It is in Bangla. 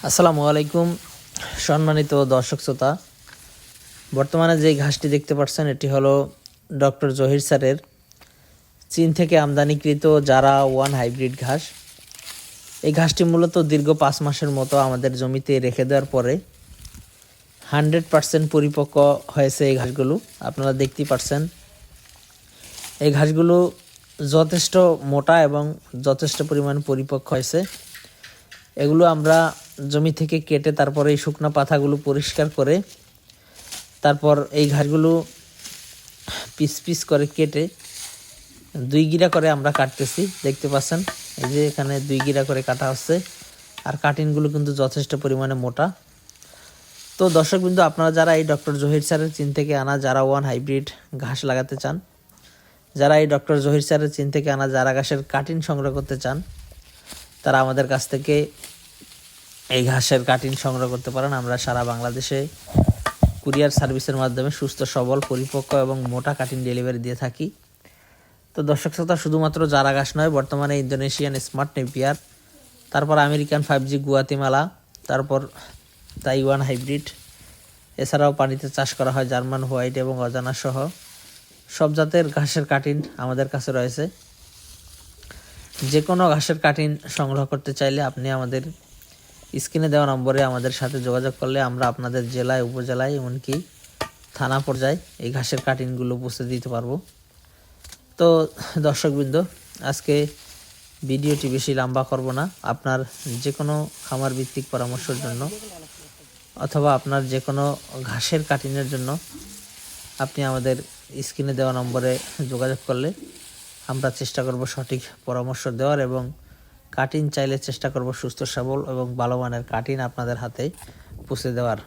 আসসালামু আলাইকুম সম্মানিত দর্শক শ্রোতা। বর্তমানে যে ঘাসটি দেখতে পাচ্ছেন এটি হলো ডক্টর জহির স্যারের চীন থেকে আমদানিকৃত জারা ওয়ান হাইব্রিড ঘাস। এই ঘাসটি মূলত দীর্ঘ 5 মাসের মতো আমাদের জমিতে রেখে দেওয়ার পরে 100% পরিপক্ক হয়েছে। এই ঘাসগুলো আপনারা দেখতেই পাচ্ছেন। এই ঘাসগুলো যথেষ্ট মোটা এবং যথেষ্ট পরিমাণ পরিপক্ক হয়েছে। এগুলো আমরা জমি থেকে কেটে তারপরে এই শুকনো পাতাগুলো পরিষ্কার করে তারপর এই ঘাসগুলো পিস পিস করে কেটে 2 গিরা করে আমরা কাটতেছি। দেখতে পাচ্ছেন এই যে এখানে 2 গিরা করে কাটা হচ্ছে, আর কাটিংগুলো কিন্তু যথেষ্ট পরিমাণে মোটা। তো দর্শকবৃন্দ, আপনারা যারা এই ডক্টর জহির স্যারের চীন থেকে আনা জারা ওয়ান হাইব্রিড ঘাস লাগাতে চান, যারা এই ডক্টর জহির স্যারের চীন থেকে আনা জারা ঘাসের কাটিং সংগ্রহ করতে চান, তারা আমাদের কাছ থেকে এই ঘাসের কাটিং সংগ্রহ করতে পারেন। আমরা সারা বাংলাদেশে কুরিয়ার সার্ভিসের মাধ্যমে সুস্থ সবল পরিপক্ক এবং মোটা কাটিং ডেলিভারি দিয়ে থাকি। তো দর্শক শ্রোতা, শুধুমাত্র জারা ঘাস নয়, বর্তমানে ইন্দোনেশিয়ান স্মার্ট নেপিয়ার, তারপর আমেরিকান 5G গুয়াতিমালা, তারপর তাইওয়ান হাইব্রিড, এছাড়াও পানিতে চাষ করা হয় জার্মান হোয়াইট এবং অজানা সহ সব জাতের ঘাসের কাটিং আমাদের কাছে রয়েছে। যে কোনো ঘাসের কাটিং সংগ্রহ করতে চাইলে আপনি আমাদের স্ক্রিনে দেওয়া নম্বরে আমাদের সাথে যোগাযোগ করলে আমরা আপনাদের জেলায়, উপজেলায়, এমনকি থানা পর্যায়ে এই ঘাসের কাটিংগুলো পৌঁছে দিতে পারবো। তো দর্শকবৃন্দ, আজকে ভিডিওটি বেশি লম্বা করব না। আপনার যে কোনো খামার ভিত্তিক পরামর্শের জন্য অথবা আপনার যে কোনো ঘাসের কাটিংয়ের জন্য আপনি আমাদের স্ক্রিনে দেওয়া নম্বরে যোগাযোগ করলে আমরা চেষ্টা করব সঠিক পরামর্শ দেওয়ার, এবং কাটিং চাইলে চেষ্টা করব সুস্থ সবল এবং ভালো মানের কাটিং আপনাদের হাতে পৌঁছে দেওয়ার।